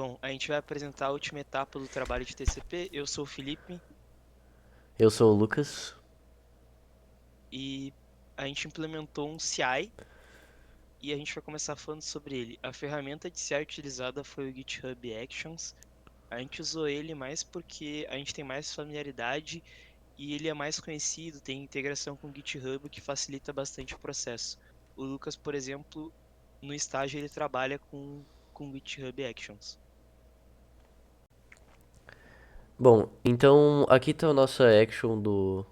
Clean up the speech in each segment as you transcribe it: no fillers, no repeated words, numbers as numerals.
Bom, a gente vai apresentar a última etapa do trabalho de TCP. Eu sou o Felipe Eu sou o Lucas. e a gente implementou um CI e a gente vai começar falando sobre ele. A ferramenta de CI utilizada foi o GitHub Actions. A gente usou ele mais porque a gente tem mais familiaridade e ele é mais conhecido, tem integração com o GitHub, que facilita bastante o processo. O Lucas, por exemplo, no estágio ele trabalha com o GitHub Actions. Bom, então aqui tá a nossa action do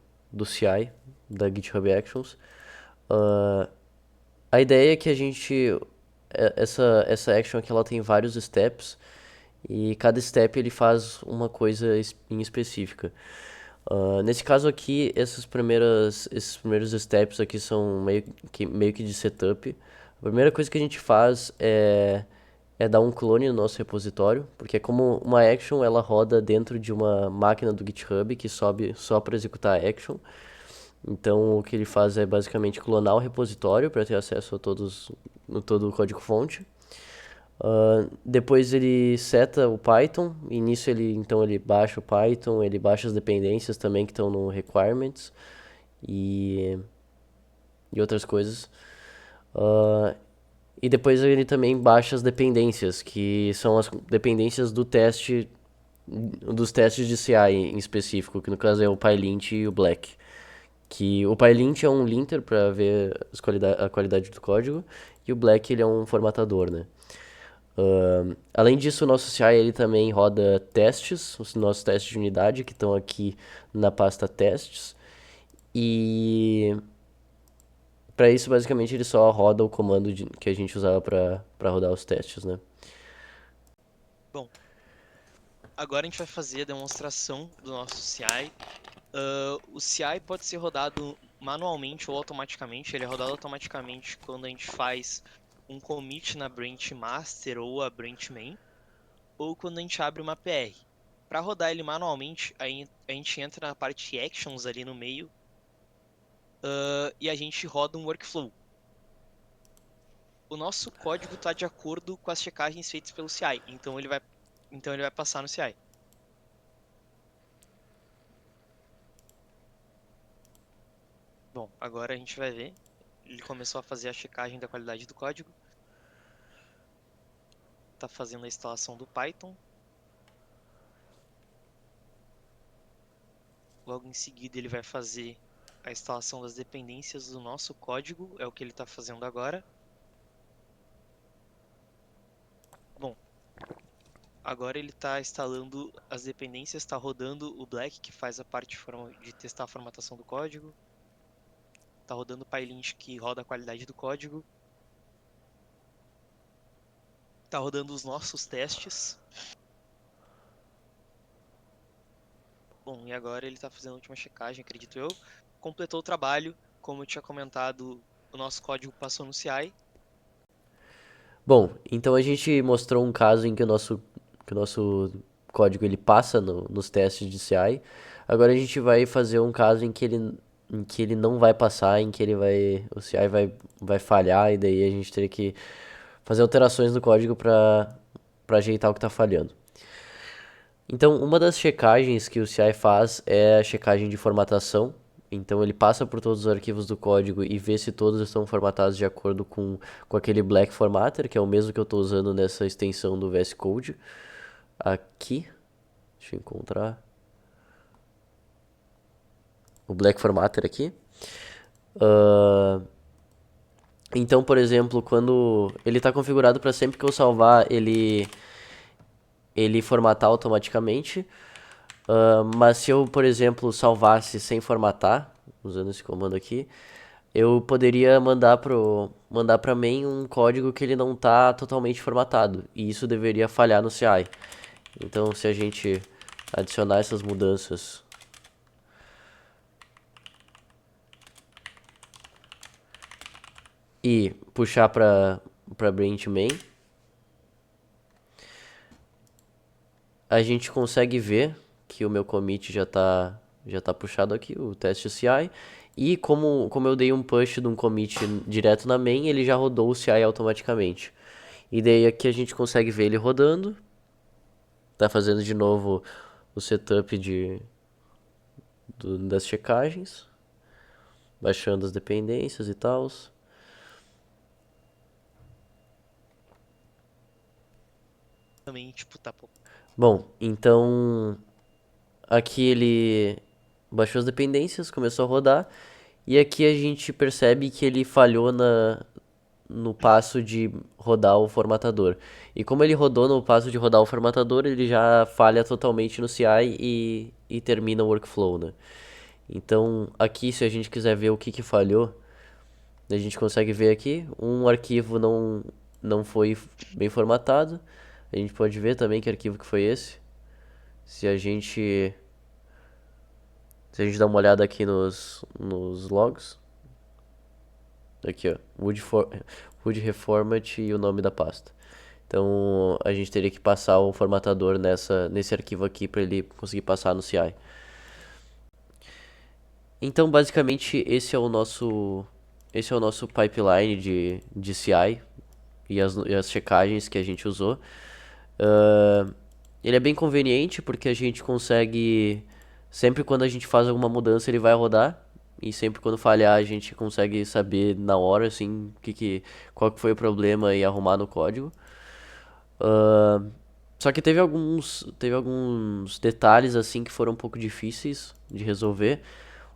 CI, da GitHub Actions. Ah, a ideia é que a gente. Essa action aqui ela tem vários steps e cada step ele faz uma coisa em específica. Nesse caso aqui, esses primeiros steps aqui são meio que de setup. A primeira coisa que a gente faz é dar um clone no nosso repositório, porque é como uma action ela roda dentro de uma máquina do GitHub que sobe só para executar a action. Então o que ele faz é basicamente clonar o repositório para ter acesso a todo o código-fonte. Depois ele seta o Python e nisso ele baixa o Python, ele baixa as dependências também que estão no requirements e, e outras coisas. Uh, e depois ele também baixa as dependências, que são as dependências dos testes de CI em específico, que no caso é o PyLint e o Black. Que o PyLint é um linter para ver a qualidade do código e o Black ele é um formatador, né? Além disso, o nosso CI ele também roda testes, os nossos testes de unidade que estão aqui na pasta testes. E para isso, basicamente, ele só roda o comando que a gente usava para rodar os testes, né? Bom, agora a gente vai fazer a demonstração do nosso CI. O CI pode ser rodado manualmente ou automaticamente. Ele é rodado automaticamente quando a gente faz um commit na branch master ou a branch main, ou quando a gente abre uma PR. Para rodar ele manualmente, a gente entra na parte actions ali no meio, e a gente roda um workflow. O nosso código está de acordo com as checagens feitas pelo CI, então ele vai passar no CI. Bom, agora a gente vai ver. Ele começou a fazer a checagem da qualidade do código. Está fazendo a instalação do Python. Logo em seguida ele vai fazer a instalação das dependências do nosso código, é o que ele está fazendo agora. Bom, agora ele está instalando as dependências, está rodando o Black, que faz a parte de testar a formatação do código. Está rodando o PyLint, que roda a qualidade do código. Está rodando os nossos testes. Bom, e agora ele está fazendo a última checagem, acredito eu. Completou o trabalho, como eu tinha comentado, o nosso código passou no CI. Bom, então a gente mostrou um caso em que o nosso código ele passa nos testes de CI. Agora a gente vai fazer um caso em que ele não vai passar, o CI vai falhar e daí a gente teria que fazer alterações no código para ajeitar o que está falhando. Então, uma das checagens que o CI faz é a checagem de formatação. Então, ele passa por todos os arquivos do código e vê se todos estão formatados de acordo com aquele Black Formatter, que é o mesmo que eu estou usando nessa extensão do VS Code. Aqui, deixa eu encontrar o Black Formatter aqui. Ah, então, por exemplo, quando ele está configurado para sempre que eu salvar, ele formatar automaticamente. Mas se eu, por exemplo, salvasse sem formatar, usando esse comando aqui, eu poderia mandar para main um código que ele não está totalmente formatado, e isso deveria falhar no CI. Então, se a gente adicionar essas mudanças e puxar para branch main, a gente consegue ver que o meu commit já tá puxado aqui, o teste CI. E como eu dei um push de um commit direto na main, ele já rodou o CI automaticamente. E daí aqui a gente consegue ver ele rodando. tá fazendo de novo o setup das checagens, baixando as dependências e tal. Também, tipo, tá pouco. Bom, então aqui ele baixou as dependências, começou a rodar, e aqui a gente percebe que ele falhou no passo de rodar o formatador. E como ele rodou no passo de rodar o formatador, ele já falha totalmente no CI e termina o workflow, né? Então, aqui, se a gente quiser ver o que falhou, a gente consegue ver aqui, um arquivo não foi bem formatado. A gente pode ver também que arquivo que foi esse. Se a gente, se a gente dá uma olhada aqui nos logs, aqui ó, Wood Reformat e o nome da pasta. Então a gente teria que passar o formatador nesse arquivo aqui para ele conseguir passar no CI. Então basicamente esse é o nosso pipeline de CI e as checagens que a gente usou. Uh, Ele é bem conveniente porque a gente consegue, sempre quando a gente faz alguma mudança ele vai rodar, e sempre quando falhar a gente consegue saber na hora assim qual que foi o problema e arrumar no código. Uh, Só que teve alguns detalhes assim que foram um pouco difíceis de resolver.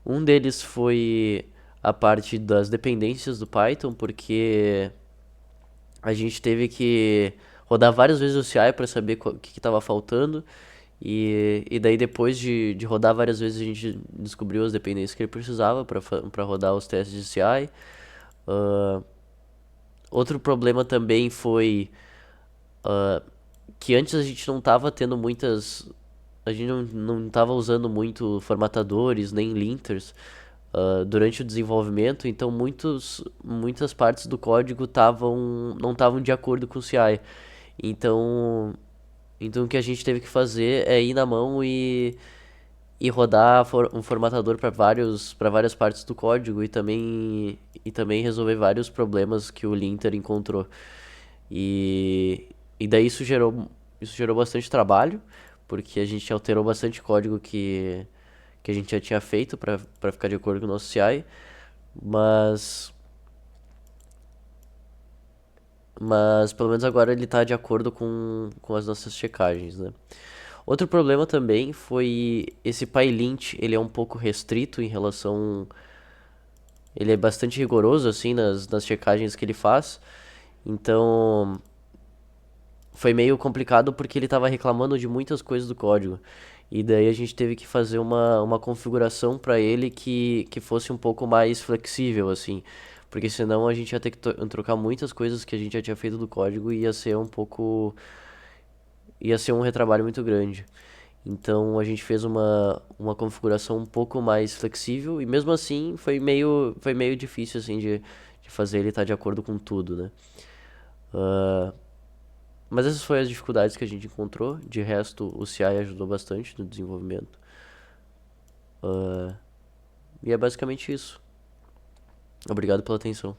Um deles foi a parte das dependências do Python, porque a gente teve que rodar várias vezes o CI para saber o que estava faltando. E daí depois de rodar várias vezes a gente descobriu as dependências que ele precisava para rodar os testes de CI. Uh, Outro problema também foi que antes a gente não estava tendo muitas. A gente não estava usando muito formatadores nem linters durante o desenvolvimento, então muitas partes do código não estavam de acordo com o CI. Então, então o que a gente teve que fazer é ir na mão e rodar um formatador para várias partes do código e também resolver vários problemas que o linter encontrou. E, e daí isso gerou bastante trabalho, porque a gente alterou bastante código que a gente já tinha feito para ficar de acordo com o nosso CI, mas mas pelo menos agora ele está de acordo com as nossas checagens, né? Outro problema também foi esse PyLint, ele é um pouco restrito em relação, ele é bastante rigoroso assim nas checagens que ele faz. Então, foi meio complicado porque ele estava reclamando de muitas coisas do código. E daí a gente teve que fazer uma configuração para ele que fosse um pouco mais flexível, assim. Porque senão a gente ia ter que trocar muitas coisas que a gente já tinha feito do código e ia ser um pouco. Ia ser um retrabalho muito grande. Então a gente fez uma configuração um pouco mais flexível e mesmo assim foi meio difícil assim de fazer ele estar de acordo com tudo, né? Ah, mas essas foram as dificuldades que a gente encontrou. De resto, o CI ajudou bastante no desenvolvimento. Ah, e é basicamente isso. Obrigado pela atenção.